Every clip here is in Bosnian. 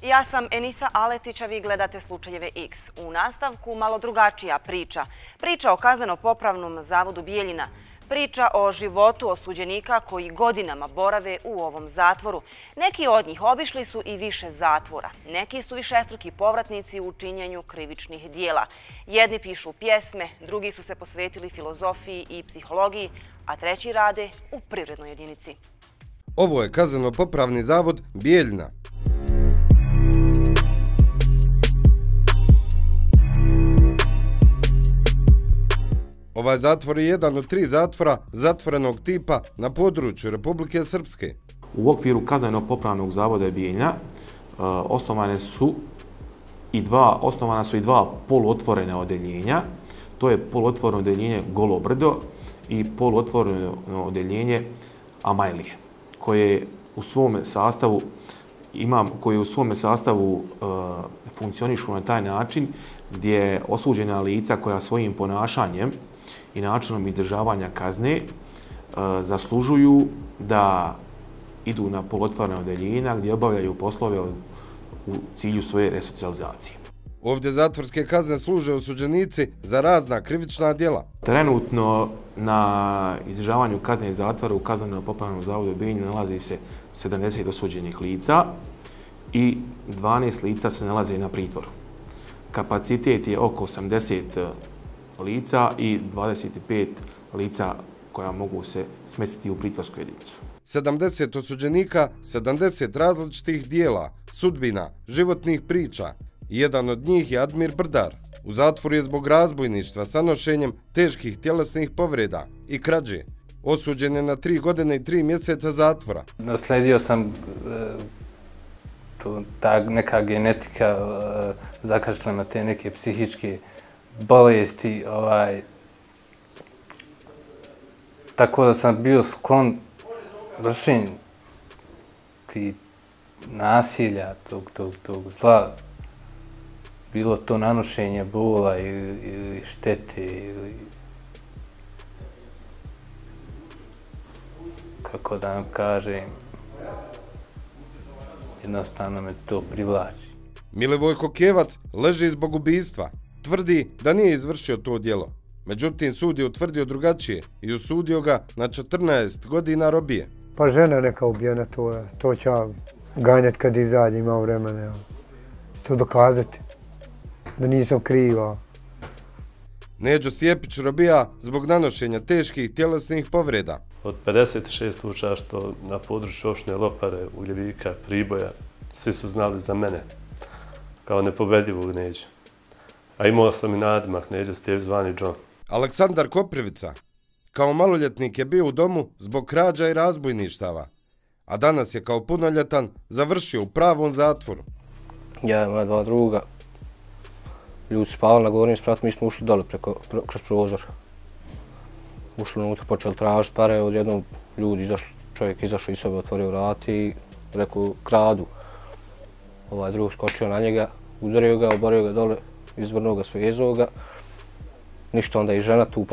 Ja sam Enisa Aletić, a vi gledate Slučajeve X. U nastavku malo drugačija priča. Priča o kazneno-popravnom zavodu Bijeljina. Priča o životu osuđenika koji godinama borave u ovom zatvoru. Neki od njih obišli su i više zatvora. Neki su višestruki povratnici u činjenju krivičnih dijela. Jedni pišu pjesme, drugi su se posvetili filozofiji i psihologiji, a treći rade u privrednoj jedinici. Ovo je kazneno-popravni zavod Bijeljina. Ovaj zatvor je jedan od 3 zatvora zatvorenog tipa na području Republike Srpske. U okviru kazneno-popravnog zavoda Bijeljina osnovana su i dva poluotvorena odeljenja. To je poluotvoreno odeljenje Golo brdo i poluotvoreno odeljenje Amajlije, koje u svome sastavu funkcionišu na taj način gdje osuđena lica koja svojim ponašanjem i načinom izdržavanja kazne zaslužuju da idu na poluotvorena odeljenja gdje obavljaju poslove u cilju svoje resocijalizacije. Ovdje zatvorske kazne služe osuđenici za razna krivična djela. Trenutno na izdržavanju kazne zatvora u kazneno-popravnom zavodu Bijeljina nalazi se 70 osuđenih lica i 12 lica se nalaze na pritvoru. Kapacitet je oko 80 lica i 25 lica koja mogu se smjestiti u pritvorsku jedinicu. 70 osuđenika, 70 različitih dijela, sudbina, životnih priča. Jedan od njih je Admir Brdar. U zatvoru je zbog razbojništva sa nošenjem teških tjelesnih povreda i krađe. Osuđen je na 3 godine i 3 mjeseca zatvora. Nasledio sam ta neka genetika, zakačila me te neke psihičke bolesti, tako da sam bio sklon vršenju ti nasilja, tog zla. Bilo to nanošenje bola ili štete ili kako da vam kažem, jednostavno me to privlači. Milivojko Kjevac leži zbog ubistva. Tvrdi da nije izvršio to djelo. Međutim, sud je utvrdio drugačije i osudio ga na 14 godina robije. Pa žena neka ubijena, to će ganjati kad izađe, imao vremena. Što dokazati da nisam kriva. Neđo Sjepić robija zbog nanošenja teških tjelesnih povreda. Od 56 slučaja što na području opštine Lopare, Ugljevika, Priboja, svi su znali za mene kao nepobedljivog Neđu. A imao sam i nadimak Neđo Stjev zvani John. Aleksandar Koprivica kao maloljetnik je bio u domu zbog krađa i razbojništava, a danas je kao punoljetan završio u pravom zatvoru. Ja i moja 2 druga, ljudi su spavali na gornjem spratu, mi smo ušli dole kroz prozor. Ušli unutra, počeli tražiti pare, odjednom čovjek izašao iz sobe, otvorio vrata i rekao kradu. Drug skočio na njega, udario ga, oborio ga dole, izvrnuo ga, svezao ga. Ništa, onda i žena tu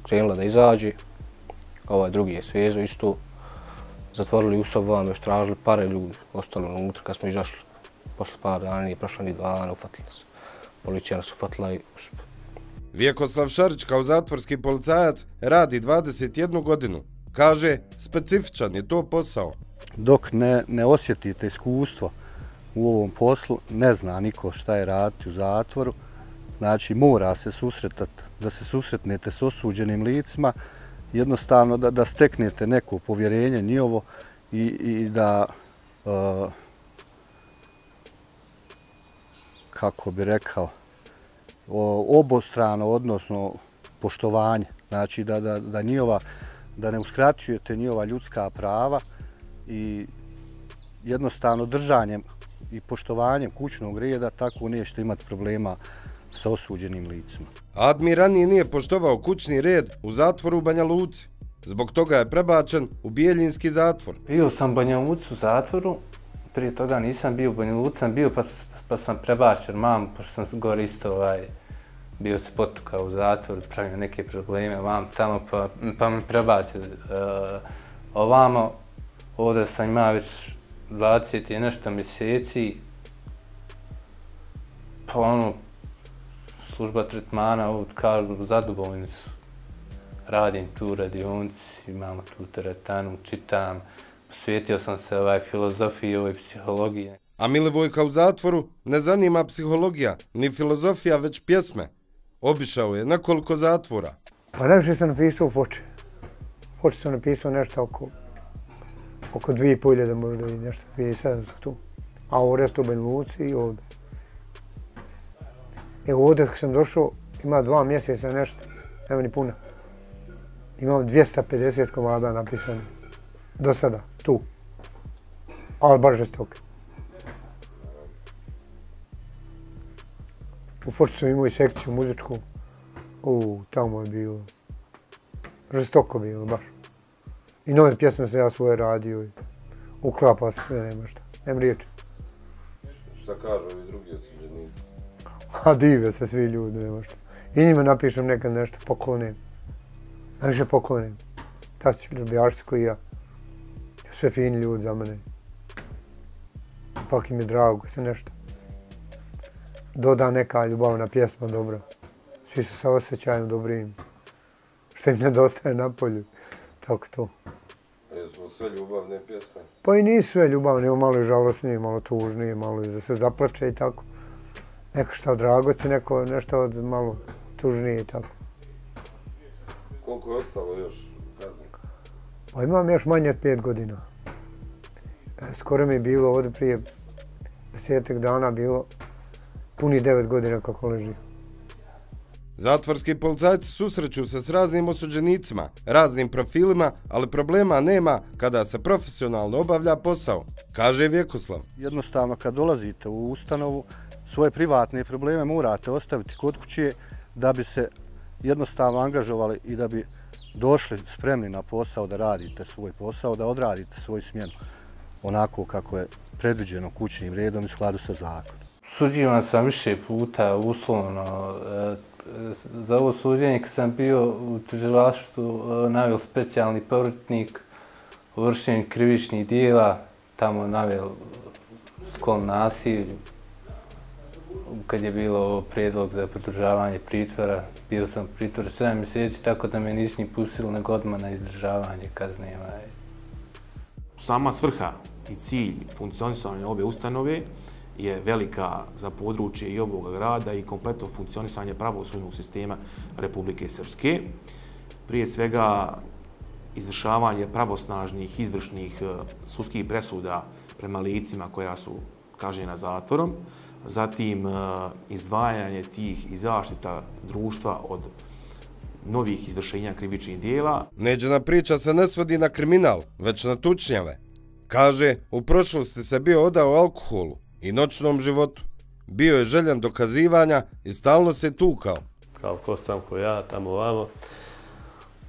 krenula da izađe. Drugi je svezao isto. Zatvorili u sobu, još tražili pare, ljudi ostali unutra kad smo izašli. Posle par dana, nije prošlo ni 2 dana, ufatili nas. Policija nas ufatila i uspio. Vjekoslav Šarić kao zatvorski policajac radi 21 godinu. Kaže, specifičan je to posao. Dok ne osjetite iskustvo u ovom poslu, ne zna niko šta je raditi u zatvoru. Znači, mora se susretati, da se susretnete s osuđenim licima, jednostavno da steknete neko povjerenje njihovo i da, kako bi rekao, obostrano, odnosno poštovanje. Znači, da ne uskraćujete njihova ljudska prava i jednostavno držanjem i poštovanjem kućnog reda, tako nećete imati problema sa osuđenim licima. Admir ranije nije poštovao kućni red u zatvoru u Banja Luci. Zbog toga je prebačen u Bijeljinski zatvor. Bio sam u Banja Luci u zatvoru, prije toga nisam bio u Banja Luci, sam bio pa sam prebačen mamu, pošto sam gore isto bio se potukao u zatvoru, pravio neke probleme vam tamo, pa me prebacili ovamo. Ovdje sam imao već 20 i nešto mjeseci Pa ono, služba tretmana, kažu za Dubovnicu. Radim tu u radionici, imamo tu teretanu, čitam. Posvetio sam se filozofiji i psihologiji. A Milivojka u zatvoru ne zanima psihologija, ni filozofija, već pjesme. Obišao je nekoliko zatvora. Pa najviše sam napisao u Foči. U Foči sam napisao nešto oko 2500 možda i nešto, 2700 tu. A ovo resto u Banja Luci i ovdje. Evo ovdje kad sam došao, ima 2 mjeseca nešto, nema ni puno. Imam 250 komada napisani. Do sada, tu. Ali baš žestoke. U Foči sam imao i sekciju muzičku. Tamo je bilo. Žestoko bilo, baš. I nove pjesme sam ja svoje radio. Uklapa se sve, nema šta. Nema riječi. Šta kažu ovi drugi osuđenici? A dive se svi ljudi, nema šta. I njima napišem nekad nešto, poklonim. Najviše poklonim. Tako su ljubijašci koji ja. Sve fini ljudi za mene. Ipak im je drago kad se nešto doda neka ljubavna pjesma dobra. Svi su sa osjećajem dobrim. Što im nedostaje na polju. Tako to. Jesu sve ljubavne pjesme? Pa i nisu sve ljubavne, ima malo i žalosnije, malo tužnije, malo i da se zaplače i tako. Neko šta od dragosti, neko nešto od malo tužnije i tako. Koliko je ostalo još kazni? Pa imam još manje od 5 godina. Skoro mi je bilo ovdje prije 10 dana bilo puni 9 godina kako leži. Zatvorski policajci susreću se s raznim osuđenicima, raznim profilima, ali problema nema kada se profesionalno obavlja posao, kaže Vjekoslav. Jednostavno kad dolazite u ustanovu, svoje privatne probleme morate ostaviti kod kuće da bi se jednostavno angažovali i da bi došli spremni na posao da radite svoj posao, da odradite svoju smjenu onako kako je predviđeno kućnim redom i u skladu sa zakonom. Suđivan sam više puta uslovno. Za ovo suđenje kad sam bio u tužilaštvu naveo specijalni povratnik u vršenju krivičnih dijela, tamo naveo sklon nasilju. Kad je bilo prijedlog za pridržavanje pritvora, bio sam u pritvoru 7 mjeseci, tako da me nisu ni pustili nego odmah na izdržavanje kazne. Sama svrha i cilj funkcionisanja ove ustanove je velika za područje i ovog grada i kompletno funkcionisanje pravosudnog sistema Republike Srpske. Prije svega izvršavanje pravosnažnih, izvršnih sudskih presuda prema licima koja su kažnjena zatvorom, zatim izdvajanje tih i zaštita društva od novih izvršenja krivičnih dijela. Neđena priča se ne svodi na kriminal, već na tučnjave. Kaže, u prošlosti se bio odao alkoholu i noćnom životu. Bio je željan dokazivanja i stalno se tukao. Kao ko sam, ko ja, tamo ovamo.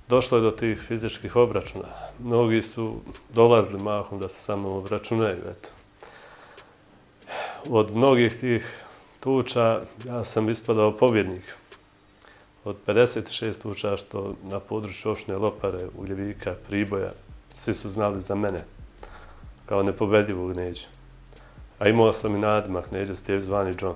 Došlo je do tih fizičkih obračuna. Mnogi su dolazili mahom da se sa mnom obračunaju. Od mnogih tih tuča ja sam ispadao pobjednik. Od 56 tuča što na području opštine Lopare, Ugljevika, Priboja, svi su znali za mene kao nepobedivog Neđu. A imao sam i nadimak Neđa Stjev zvani John.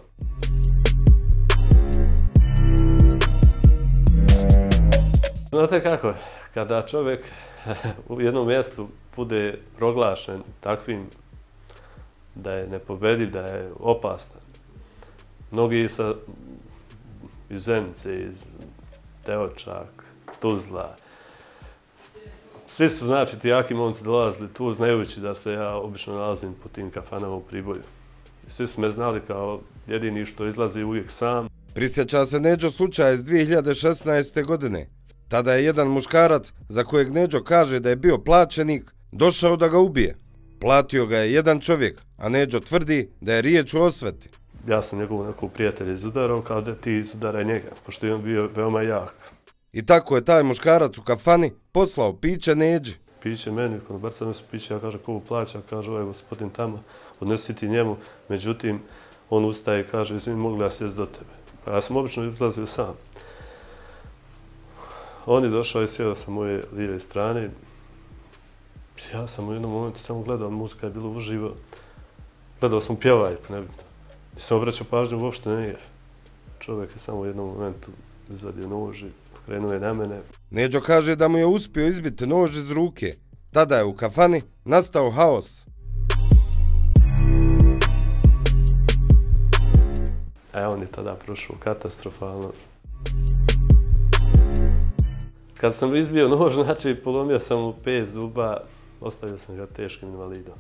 Znate kako, kada čovjek u jednom mjestu bude proglašen takvim da je nepobediv, da je opasan. Mnogi iz Zenice, iz Teočak, Tuzla, svi su, znači, ti jaki momci dolazili tu, znajući da se ja obično nalazim po tim kafanama u Priboju. Svi su me znali kao jedini što izlazi uvijek sam. Prisjeća se Neđo slučaja iz 2016. godine. Tada je jedan muškarac, za kojeg Neđo kaže da je bio plaćenik, došao da ga ubije. Platio ga je jedan čovjek, a Neđo tvrdi da je riječ o osveti. Ja sam njegovu nekog prijatelja izudarao, kao da ti izudaraj njega, pošto je on bio veoma jak. I tako je taj muškarac u kafani poslao piće Neđi. Piće meni, kod Barcanu su piće, ja kažem kovu plaća, kaže ovaj gospodin tamo, odnesi ti njemu, međutim, on ustaje i kaže, izvini, mogu li ja sjest do tebe? Pa ja sam obično izlazio sam. On je došao i sjeo sa moje lijeve strane. Ja sam u jednom momentu samo gledao, muzika je bila uživo. Gledao sam pjevajku, nebitno. Nisam obraćao pažnju, uopšte nije. Čovjek je samo u jednom momentu izvadio nož i krenuo je na mene. Neđo kaže da mu je uspio izbiti nož iz ruke. Tada je u kafani nastao haos. A on je tada prošao katastrofalno. Kad sam izbio nož, znači polomio sam mu 5 zuba, ostavio sam ga teškim invalidom.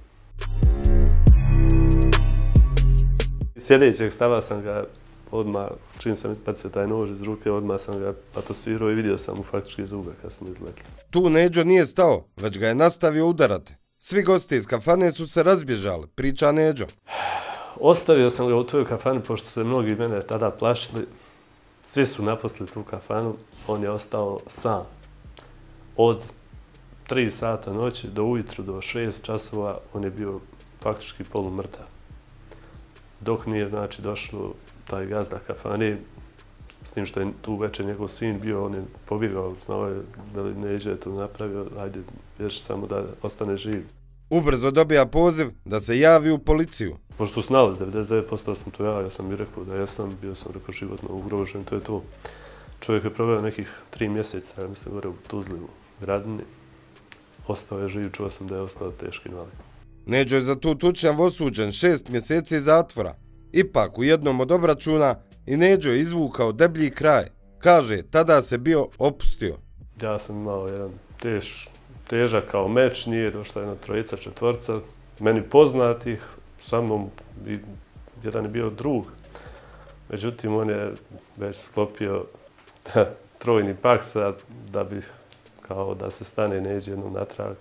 Sjedećeg stava sam ga odmah, čim sam ispacio taj nož iz ruke, odmah sam ga patosirao i vidio sam mu faktički zube kad smo izletili. Tu Neđo nije stao, već ga je nastavio udarati. Svi gosti iz kafane su se razbježali, priča Neđo. Ostavio sam ga u toj kafani, pošto se mnogi mene tada plašili. Svi su naposli tu kafanu, on je ostao sam. Od 3 sata noći do ujutru, do 6 časova, on je bio faktički polumrtav. Dok nije, znači, došlo taj gazda kafane, s tim što je tu večer njegov sin bio, on je pobjegao, znao je da Neđe je to napravio, ajde, još samo da ostane živ. Ubrzo dobija poziv da se javi u policiju. Pošto su znali, 99% sam to ja sam mi rekao da jesam, bio sam rekao životno ugrožen, to je to. Čovjek je proveo nekih 3 mjeseca, ja mislim, gore u Tuzli, u Gradini. Ostao je živ, čuo sam da je ostao teški invalid. Neđo je za tu tučnjav osuđen 6 mjeseci zatvora. Ipak u jednom od obračuna i Neđo je izvukao deblji kraj. Kaže, tada se bio opustio. Ja sam imao jedan težak kao meč, nije došla jedna 3, 4, meni poznatih, sa mnom jedan je bio drug. Međutim, on je već sklopio trojni pak da bi kao da se stane Neđe jednom natrag.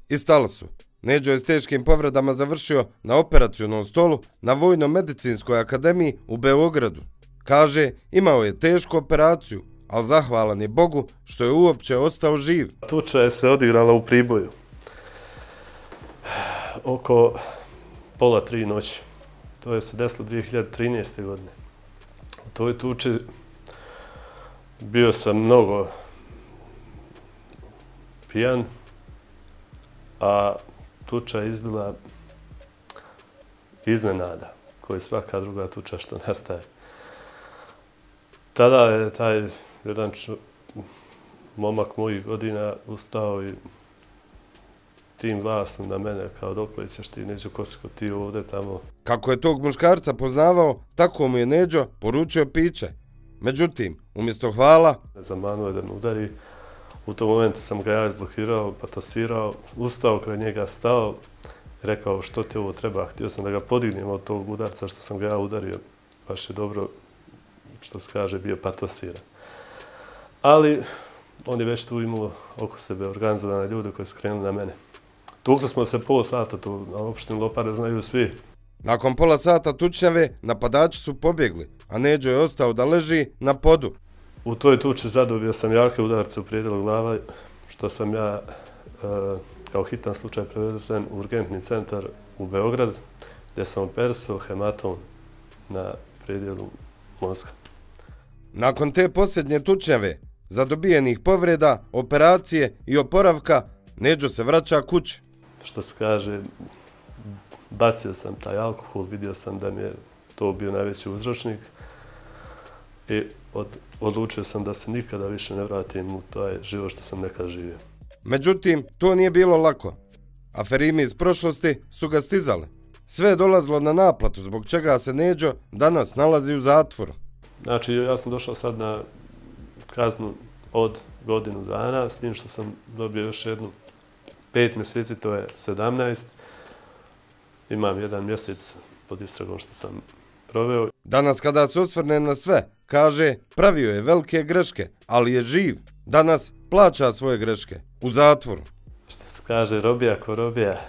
I stali su. Neđo je s teškim povredama završio na operacionom stolu na Vojno-medicinskoj akademiji u Beogradu. Kaže, imao je tešku operaciju, ali zahvalan je Bogu što je uopće ostao živ. Tuča je se odigrala u Priboju. Oko pola 3 noći. To je se desilo 2013. godine. U toj tuči bio sam mnogo pijan, a tuča je izbila iznenada, koja je svaka druga tuča što nastaje. Tada je taj jedan momak mojih godina ustao i tim glasom na mene kao dokle ćeš ti, Neđo, ko si ti ovdje tamo. Kako je tog muškarca poznavao, tako mu je Neđo poručio piće. Međutim, umjesto hvala, zamanuo je da me udari. U tom momentu sam ga ja izblokirao, patosirao, ustao kraj njega, stao, rekao što ti ovo treba. Htio sam da ga podignem od tog udarca što sam ga ja udario. Baš je dobro, što se kaže, bio patosiran. Ali on je već tu imao oko sebe organizovane ljude koji su krenuli na mene. Tukli smo se pola sata, tu na opštini Lopare znaju svi. Nakon pola sata tučnjave, napadači su pobjegli, a Neđo je ostao da leži na podu. U toj tuči zadobio sam jake udarce u prijedelu glava, što sam ja kao hitan slučaj prevezen u urgentni centar u Beograd, gdje sam operisao hematom na prijedelu mozga. Nakon te posljednje tučnjave, zadobijenih povreda, operacije i oporavka, Neđo se vraća kući. Što se kaže, bacio sam taj alkohol, vidio sam da mi je to bio najveći uzročnik i odlučio sam da se nikada više ne vratim u taj život što sam nekad živio. Međutim, to nije bilo lako. Aferimi iz prošlosti su ga stizali. Sve je dolazilo na naplatu, zbog čega se Neđo danas nalazi u zatvoru. Znači, ja sam došao sad na kaznu od godinu dana, s tim što sam dobio još jednu 5 mjeseci, to je 17. Imam 1 mjesec pod istragom što sam proveo. Danas kada se osvrne na sve, kaže pravio je velike greške, ali je živ. Danas plaća svoje greške u zatvoru. Što se kaže, robija ko robija.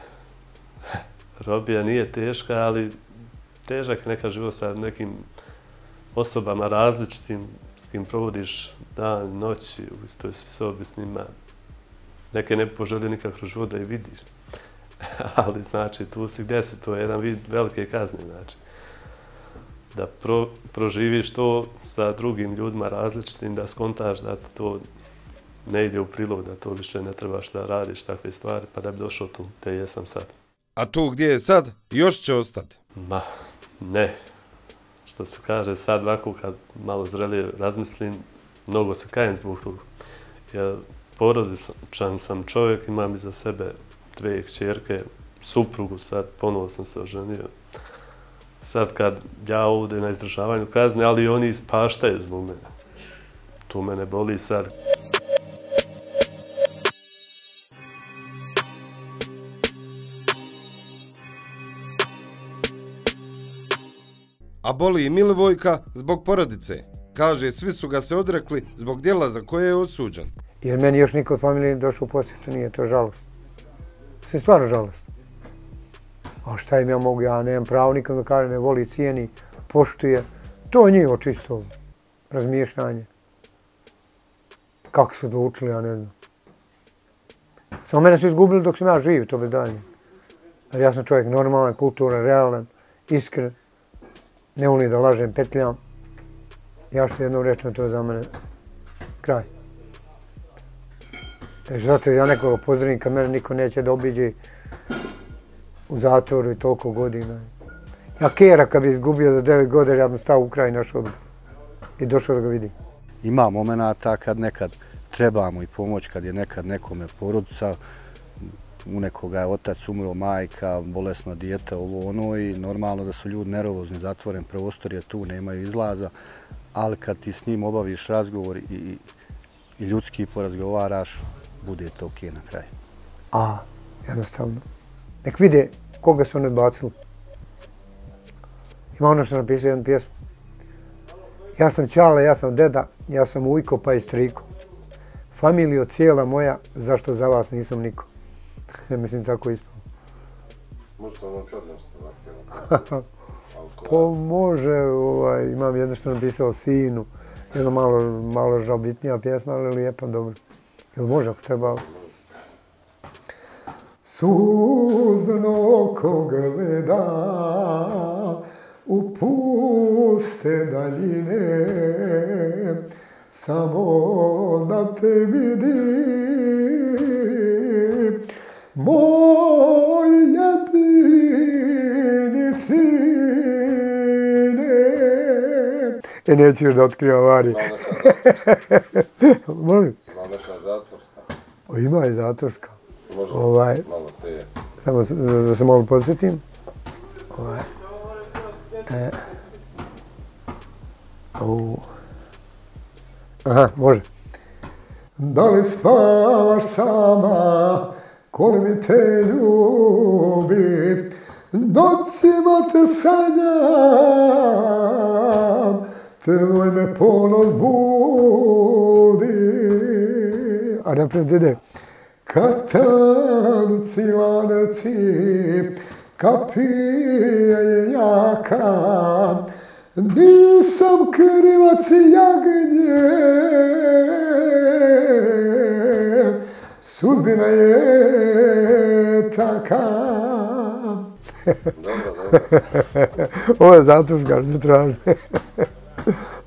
Robija nije teška, ali težak neka život sa nekim osobama različitim s kim provodiš dan, noći, u istoj si sobi s njima. Neke ne poželio nikak kroz život da ih vidiš. Ali znači, tu si gdje si, to je jedan vid velike kazne, znači. Da proživiš to sa drugim ljudima različitim, da skontaš da to ne ide u prilog, da to više ne trebaš da radiš takve stvari, pa da bi došao tu gdje jesam sad. A tu gdje je sad, još će ostati. Ma, ne. što se kaže sad ovako kad malo zrelije razmislim, mnogo se kajem zbog toga. Ja porodičan sam čovjek, imam iza sebe 2 kćerke, suprugu, sad ponovo sam se oženio. Sad kad ja ovdje na izdržavanju kazne, ali i oni ispaštaju zbog mene. To mene boli sad. A boli i Milivojka zbog porodice. Kaže, svi su ga se odrekli zbog djela za koje je osuđen. Jer meni još niko od familije došao u posjetu, nije to žalost. Sve stvarno žalost. A šta im ja mogu, ja nemam pravo nikom da kaže, ne voli, cijeni, poštuje. To je njihovo čisto razmišljanje. Kako su odlučili, ja ne znam. Samo mene su izgubili dok sam ja živ, to bez daljnje. Jer ja sam čovjek normalan, kulturan, realan, iskren. Ne volim da lažem, petljam. Ja što jednom rečem, to je za mene kraj. Takže zato ja nekoga pozdravim kad mene niko neće da obiđe u zatvoru i toliko godina. Ja Kera kad bi izgubio za 9 godina, ja bih stao u kraj naš odbor i došao da ga vidim. Ima momenata kad nekad trebamo i pomoć, kad je nekad nekome porodica, u nekoga je otac umro, majka, bolesno dijete, ovo ono i normalno da su ljudi nervozni, zatvoren prostor je tu, nemaju izlaza, ali kad ti s njim obaviš razgovor i ljudski porazgovaraš, bude to okej na kraju. Jednostavno. Nek vide koga su oni odbacili. Ima ono što sam napisao jednu pjesmu. Ja sam Ćale, ja sam deda, ja sam ujko pa i striko. Familijo cijela moja, zašto za vas nisam niko. Mislim tako ispao. Možete vam sad nešto zahtjeva? Pa može, imam jedno što napisao sinu. Jedna malo žalbitnija pjesma, ali lijepa, dobro. Jel može ako treba? Suzno ko gleda u puste daljine, samo da te vidi, moj jedini sine. Neću još da otkrivam Vari. Molim? Ima neka zatvorska. Ima i zatvorska. Može malo prije. Samo da se malo podsjetim. Aha, može. Da li spavaš sama, koliko mi te ljubi, noćima te sanjam, tvoj me ponos budi. A naprijed ide. Katanci, lanci, kapija je jaka, nisam krivac jagnje, sudbina je taka. Dobro. Ovo je zatvorska što se traži.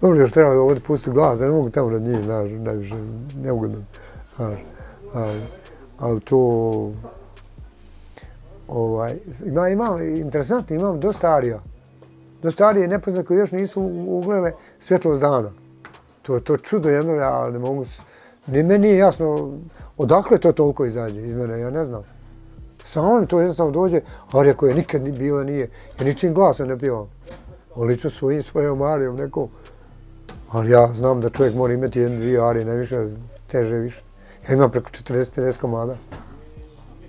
Dobro, još treba ovdje pustiti glas, ja ne mogu tamo nad njih, znaš, najviše neugodno. Ali to... Interesantno, imam dosta arija. Dosta arije nepoznat koji još nisu ugledale svjetlost dana. To je čudo jedno, ja ne mogu... Meni nije jasno odakle to toliko izađe iz mene, ja ne znam. Samo mi to jednostavno dođe, arija koja nikad bila nije. Ja ničim glasom ne pjevam. Lično svojom arijom nekom. Ali ja znam da čovjek mora imati 1-2 arije, ne više, teže više. Ja imam preko 40-50 komada,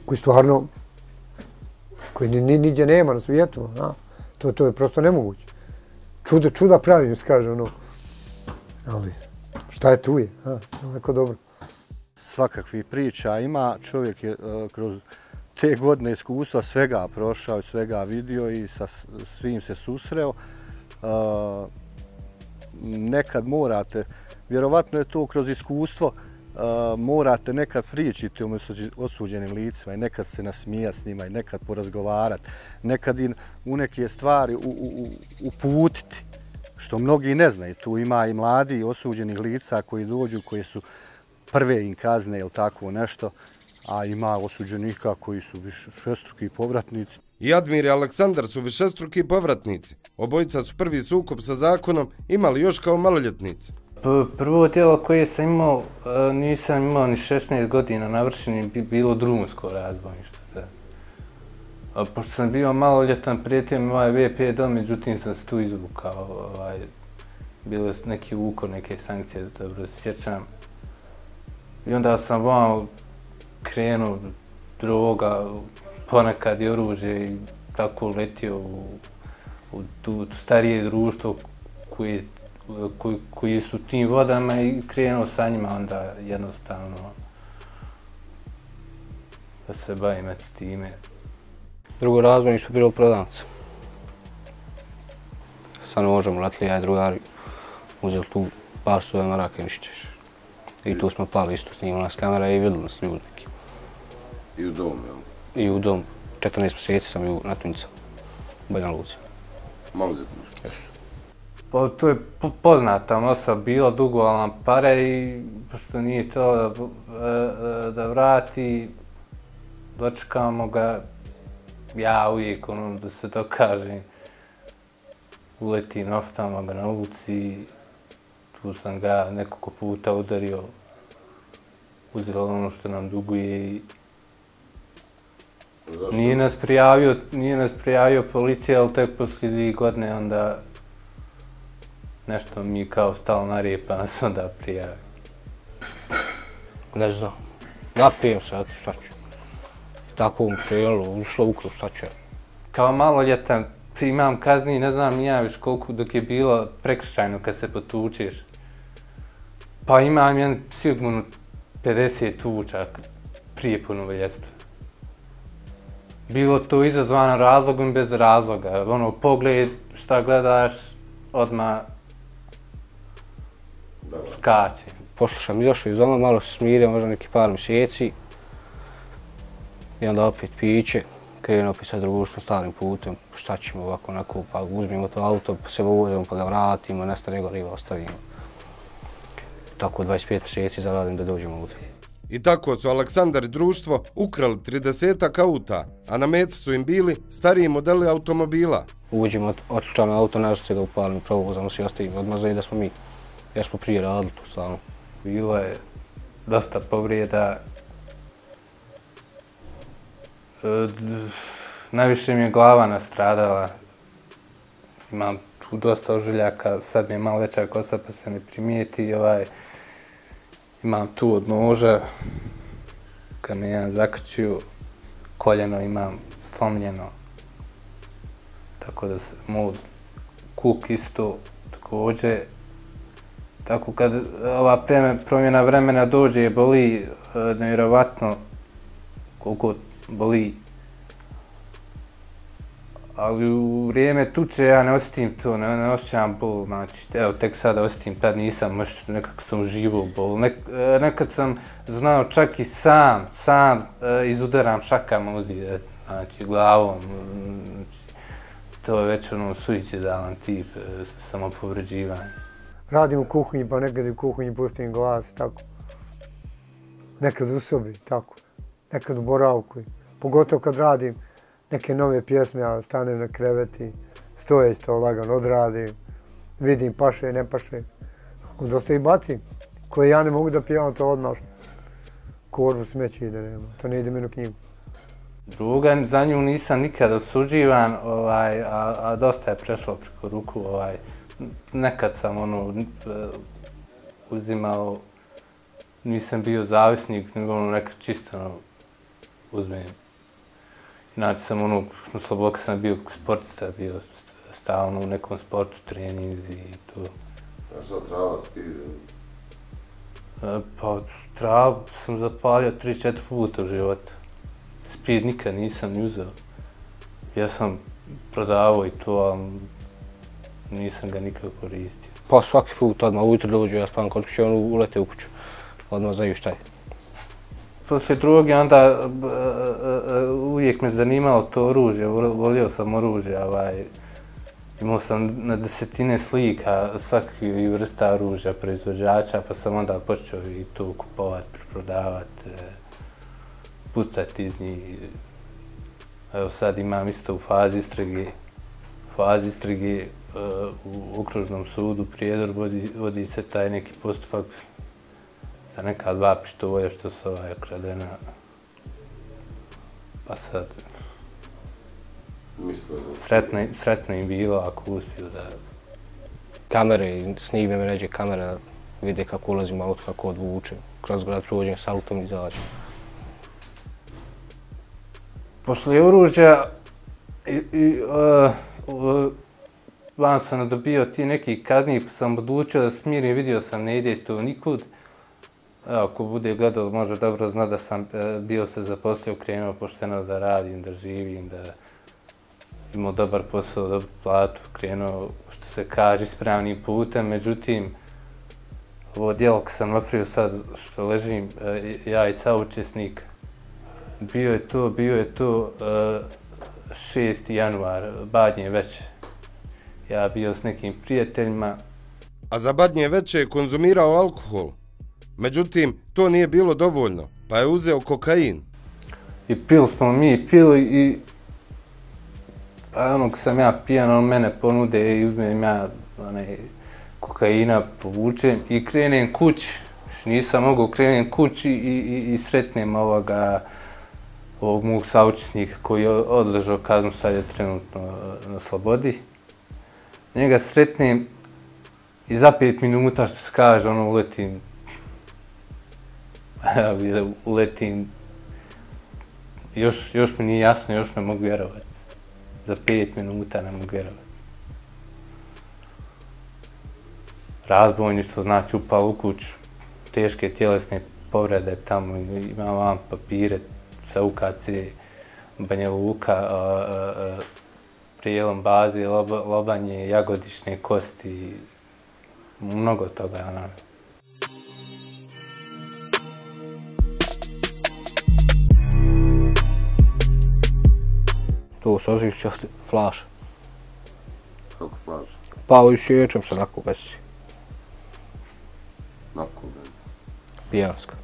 koji stvarno, koji niđe nema na svijetu, to je prosto nemoguće. Čuda pravim, kaže ono. Ali šta je tu je, onako dobro. Svakakvih priča ima, čovjek je kroz te godine iskustva svega prošao i svega vidio i sa svim se susreo. Nekad morate, vjerovatno je to kroz iskustvo, morate nekad pričati o osuđenim licima i nekad se nasmijati s njima i nekad porazgovarati, nekad im u neke stvari uputiti, što mnogi ne znaju. Tu ima i mladi osuđenih lica koji dođu, koji su prve im kazne ili tako nešto, a ima osuđenika koji su višestruki povratnici. I Admir i Aleksandar su višestruki povratnici. Obojica su prvi sukob sa zakonom imali još kao maloljetnici. Prvo djelo koje sam imao, nisam imao ni 16 godina navršeni, bilo drumsko razbojništvo. A pošto sam bio maloljetan, prijetio mi VP dom, međutim sam se tu izvukao. Bilo je neki ukor, neke sankcije, dobro se sjećam. I onda sam vam krenuo droga, ponekad i oružje i tako letio u starije društvo koji su tim vodama i krenuo sa njima onda jednostavno da se bavim time. Drugo razbojništvo bilo prodavnica. Sa nožem letli, ja i drugari uzeli tu par stoja maraka i ništa više. I tu smo pali isto, snimali nas kamera i vidjeli nas ljudi neki. I u domu, jel? I u dom. 14 mjeseci sam bio na Tunjica, u Banja Luci. Maloljetničko. Pa to je poznata osoba, bilo dugovala nam pare i pošto nije to da vrati, dočekamo ga, ja uvijek da se dokažem, uletim noftama ga na ulici, tu sam ga nekoliko puta udario, uzelo ono što nam duguje i nije nas prijavio policija, ali tek poslije 2 godine onda nešto mi kao stalo na rijep, pa nas onda prijavi. Ne znam. Napijem se, eto šta ću. Tako mi prijelo, ušlo ukro, šta ću. Kao maloljetan imam kazni, ne znam ni ja više koliko dok je bilo prekršajno kad se potučeš. Pa imam sigurno 50 tuča prije punoljetstva. Bilo to izazvano razlogom i bez razloga. Pogled, šta gledaš, odmah skače. Poslušam, izašao iz doma, malo se smirio, možda neki par mjeseci. I onda opet piće, krenuo opet sa društvom, starim putem, šta ćemo ovako, onako, pa uzmimo to auto, pa se vozimo, pa ga vratimo, nestane goriva, ostavimo. Tako 25 mjeseci zaradim da dođemo ovdje. I tako su Aleksandar i društvo ukrali 30-ak auta, a na meti su im bili stariji modeli automobila. Uđemo, otključamo auto, nažice ga upalimo, provozamo se i ostavimo, odmah znaju da smo mi. Jer smo prije radili to stvarno. Bilo je dosta povrijeda. Najviše mi je glava nastradala. Imam tu dosta ožiljaka, sad mi je malo veća kosa pa se ne primijeti. Imam tu od noža, kad me jedan zakrčio, koljeno imam slomljeno. Tako da se moj kuk isto također. Tako kad ova promjena vremena dođe, boli nevjerovatno koliko boli. Ali u vrijeme tuče ja ne osjetim to, ne osjećam bol, znači evo tek sada osjetim, tad nisam, možda nekako sam uživao bol. Nekad sam znao čak i sam izudaram šakama uzije, znači glavom. To je već suicidalan tip samopovređivanja. Radim u kuhinji, pa nekad u kuhinji pustim glas, tako. Nekad u sobi, tako. Nekad u boravku. Pogotovo kad radim neke nove pjesme, ja stanem na kreveti, stojeći to lagano odradim, vidim paše, ne paše. Dosta ih bacim, koje ja ne mogu da pijevam, to odmah korbu smeći ide, nema. To ne ide meni u knjigu. Druga, za nju nisam nikad osuđivan, a dosta je prešlo preko ruku. Nekad sam uzimao, nisam bio zavisnik, nego nekad čisto uzmem. Inače sam slobodno sam bio sportica, bio stalno u nekom sportu, treninzi i to. A što trava spije? Pa travu sam zapalio 3-4 puta u životu. Speed nikad nisam ni uzeo. Ja sam prodavao i to, ali nisam ga nikad koristio. Pa svaki put odmah ujutro dođu, ja spavam kod kuće, ulete u kuću. Odmah znaju šta je. Poslije droge onda uvijek me zanimalo to oružje, volio sam oružje. Imao sam na desetine slika svakih vrsta oružja, proizvođača, pa sam onda počeo i to kupovat, prodavati, pucati iz njih. Evo sad imam isto u fazi istrage u okružnom sudu Prijedor vodi se taj neki postupak za neka 2 pištolja što su okradena. Pa sad, sretno im bilo ako uspiju da... Kamere i snime me neđe kamera, vide kako ulazim u auto, kako odvučem. Kroz grad prođem s autom i izađem. Pošli oružja vam sam dobio ti neki kazni, pa sam odlučio da smirim, vidio sam ne ide to nikud. Evo, ako bude gledao, može dobro zna da sam bio se zaposlio, krenuo pošteno da radim, da živim, da imao dobar posao, dobru platu, krenuo, što se kaže, ispravnim putem. Međutim, ovo djelo kad sam napravio sad što ležim, ja i saučesnik, bio je to 6. januar, badnje veče. Ja bio s nekim prijateljima. A za badnje veče je konzumirao alkohol. Međutim, to nije bilo dovoljno, pa je uzeo kokain. I pili smo mi, i onog sam ja pijan, on mene ponude i uzmem ja kokaina, povučem i krenem kući. Nisam mogao, krenem kući i sretnem ovog mog saučesnika koji je odležao kaznu, sad je trenutno na slobodi. Njega sretnem i za 5 minuta, što se kaže, uletim. Još mi nije jasno, još ne mogu vjerovati. Za 5 minuta ne mogu vjerovati. Razbojništvo, znači upao u kuću, teške tjelesne povrede tamo, imam vam papire sa UKC Banja Luka, prijelom baze, lobanje, jagodične kosti, mnogo toga. To se osjeća flaša. Kako flaša? Pa i sjećam se onako bez. Nako bez? Pijanska.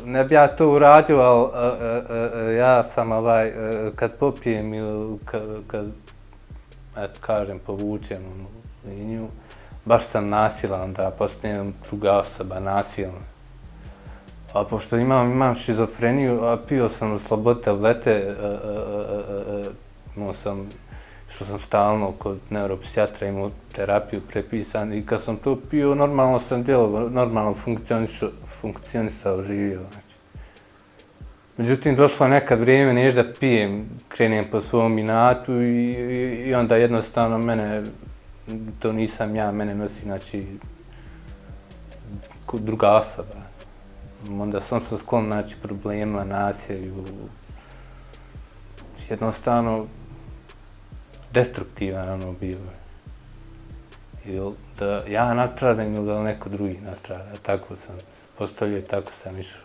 Ne bi ja to uradio, ali ja sam kad popijem ili kad, kažem, povučem liniju, baš sam nasilan da postanem druga osoba, nasilan. A pošto imam šizofreniju, a pio sam u slobode tablete, što sam stalno kod neuropsijatra imao terapiju prepisan i kad sam to pio, normalno sam djelovao, normalno funkcionisao, živio. Međutim, došlo nekad vrijeme, neću da pijem, krenem po svom inatu i onda jednostavno mene, to nisam ja, mene nosi, znači, druga osoba. Onda sam se sklon, znači, problema, nasilju, jednostavno destruktivan bio. Ili da ja nastradam ili da neko drugi nastrada. Tako sam postavljio, tako sam išao.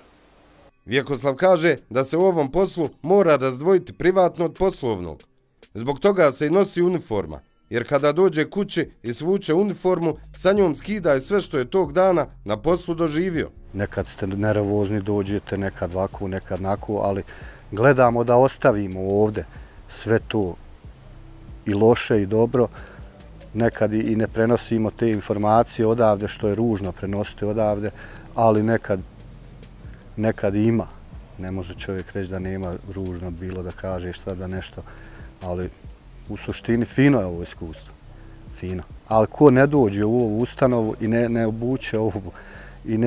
Vjekoslav kaže da se u ovom poslu mora razdvojiti privatno od poslovnog. Zbog toga se i nosi uniforma, jer kada dođe kući i svuče uniformu, sa njom skida i sve što je tog dana na poslu doživio. Nekad ste nervozni, dođete, nekad ovako, nekad nako, ali gledamo da ostavimo ovde sve to i loše i dobro. Nekad i ne prenosimo te informacije odavde, što je ružno prenositi odavde, ali nekad ima. Ne može čovjek reći da nema ružno bilo da kažeš sada nešto, ali u suštini fino je ovo iskustvo. Fino. Ali ko ne dođe u ovu ustanovu i ne obuče ovu i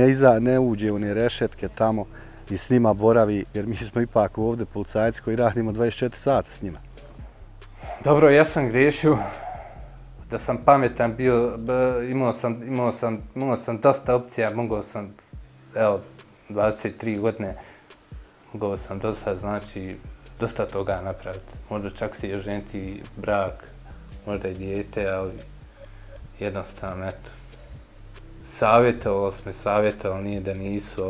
ne uđe u one rešetke tamo i s njima boravi, jer mi smo ipak ovdje policajci koji radimo 24 sata s njima. Dobro, ja sam griješio. Da sam pametan bio, imao sam dosta opcija, mogao sam, evo, 23 godine, mogao sam do sad, znači, dosta toga napraviti. Možda čak si oženiti brak, možda i dijete, ali jednostavno, eto, savjetovalo, nije da nisu,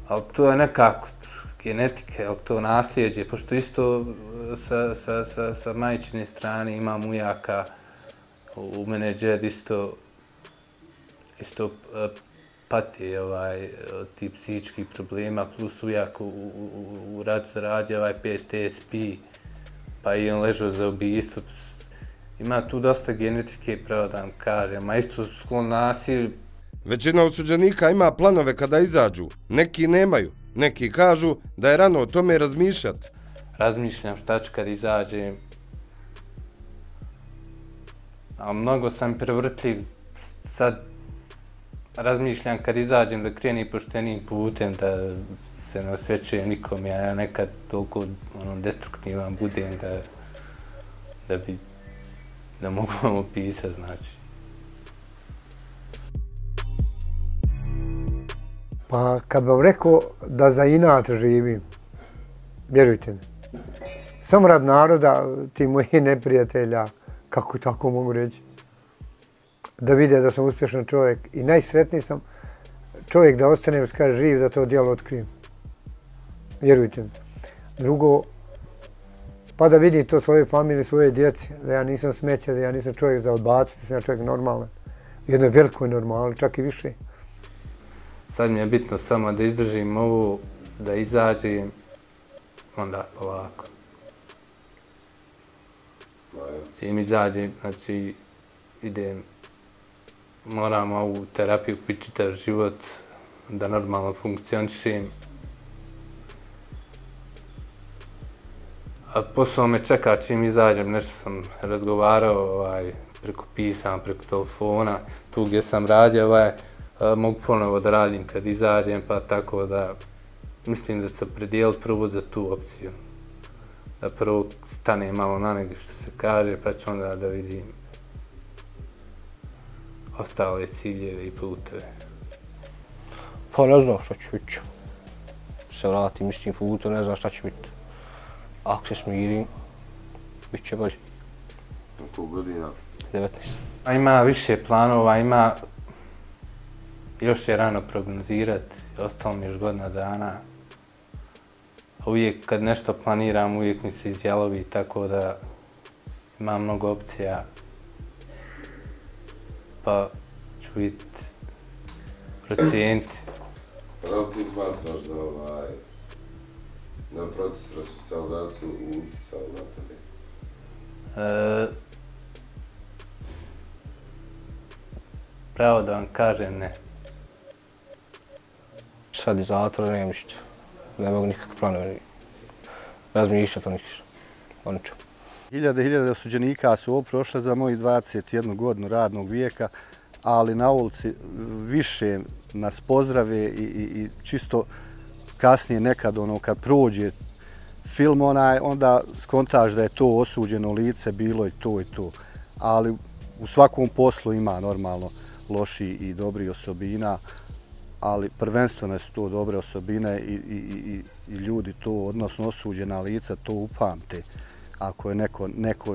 ali to je nekako genetike, ali to nasljeđe, pošto isto sa majčine strane imam ujaka, u mene džed isto pati od tih psihičkih problema, plus ujak u ratu zaradio PTSP, pa i on ležao za ubijstvo. Ima tu dosta genetike, pravo da vam kažem, a isto sklon nasilju. Većina osuđenika ima planove kada izađu, neki nemaju, neki kažu da je rano o tome razmišljati. Razmišljam šta ću kad izađem, a mnogo sam prevrtljiv, sad razmišljam kad izađem da krenim poštenim putem, da se ne osvećujem nikom, ja nekad toliko destruktivan budem da mogu vam opisati, znači. Pa kad bih vam rekao da za inat živim, vjerujte mi, samo rad naroda, ti moji neprijatelja, kako tako mogu reći, da vide da sam uspješan čovjek i najsretniji sam čovjek da ostane kaže živ, da to djelo otkrijem. Vjerujte mi. Drugo, pa da vidi to svoje familije, svoje djeci, da ja nisam smeće, da ja nisam čovjek za odbaciti, da sam ja čovjek normalan. U jednoj velikoj normali, čak i više. Sad mi je bitno samo da izdržim ovo, da izađem, onda polako. Čim izađem, znači idem, moram ovu terapiju piti čitav život, da normalno funkcionišem. A posao me čeka čim izađem, nešto sam razgovarao preko pisama, preko telefona, tu gdje sam radio, mogu ponovo da radim kad izađem, pa tako da mislim da ću se predijeliti prvo za tu opciju. Da prvo stane malo na nege što se kaže, pa ću onda da vidim ostale ciljeve i puteve. Pa ne znam šta ću biti. Se vratim istim putem, ne znam šta će biti. Ako se smirim, bit će bolje. Koliko godina? 19. Ima više planova, još je rano prognozirati, ostalo mi još godina dana. Uvijek kad nešto planiram, uvijek mi se izjalovi, tako da imam mnogo opcija. Pa ću vidjeti, procijeniti. Da li ti smatraš da je proces resocijalizacije utjecao na tebe? Pravo da vam kažem, ne. Sad iz zatvora nemam ništa. Ne mogu nikakve planove razmišljati o ničemu. Hiljade osuđenika su ovo prošle za moji 21 godinu radnog vijeka, ali na ulici više nas pozdrave i čisto kasnije nekad kad prođe film onda skontaš da je to osuđeno lice bilo i to. Ali u svakom poslu ima normalno loši i dobri osobina, ali prvenstveno su to dobre osobine i ljudi to, odnosno osuđena lica, to upamte ako je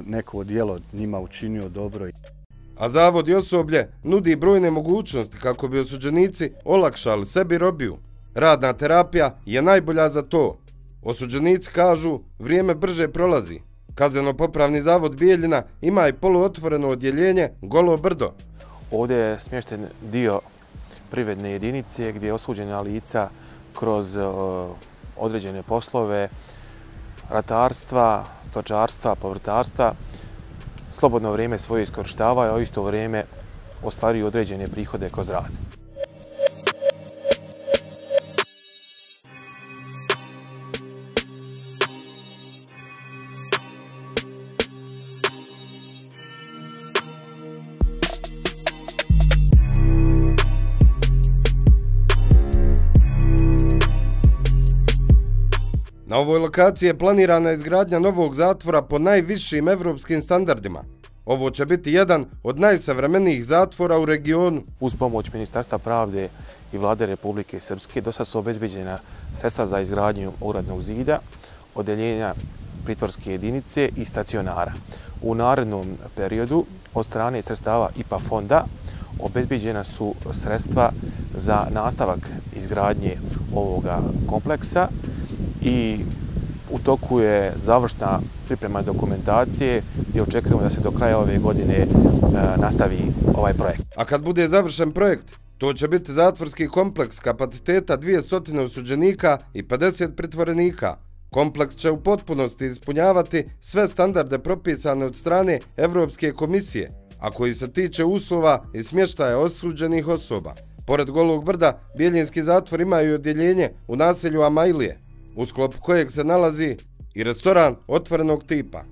neko djelo njima učinio dobro. A zavod i osoblje nudi brojne mogućnosti kako bi osuđenici olakšali sebi robiju. Radna terapija je najbolja za to. Osuđenici kažu, vrijeme brže prolazi. Kazneno-popravni zavod Bijeljina ima i poluotvoreno odjeljenje Golo brdo. Ovdje je smješten dio privredne jedinice gdje osuđena lica kroz određene poslove ratarstva, stočarstva, povrtarstva slobodno vrijeme svoje iskorištavaju, a u isto vrijeme ostvaruju određene prihode kroz rad. Na ovoj lokaciji je planirana izgradnja novog zatvora po najvišim evropskim standardima. Ovo će biti jedan od najsavremenijih zatvora u regionu. Uz pomoć Ministarstva pravde i Vlade Republike Srpske do sad su obezbeđena sredstva za izgradnju ogradnog zida, odjeljenja pritvorske jedinice i stacionara. U narednom periodu od strane sredstava IPA fonda obezbeđena su sredstva za nastavak izgradnje ovoga kompleksa i u toku je završna priprema dokumentacije gdje očekujemo da se do kraja ove godine nastavi ovaj projekt. A kad bude završen projekt, To će biti zatvorski kompleks kapaciteta 200 osuđenika i 50 pritvorenika. Kompleks će u potpunosti ispunjavati sve standarde propisane od strane Evropske komisije, a koji se tiče uslova i smještaja osuđenih osoba. Pored Golog brda, Bijeljinski zatvor ima i odjeljenje u naselju Amajlije, u sklopu kojeg se nalazi i restoran otvorenog tipa.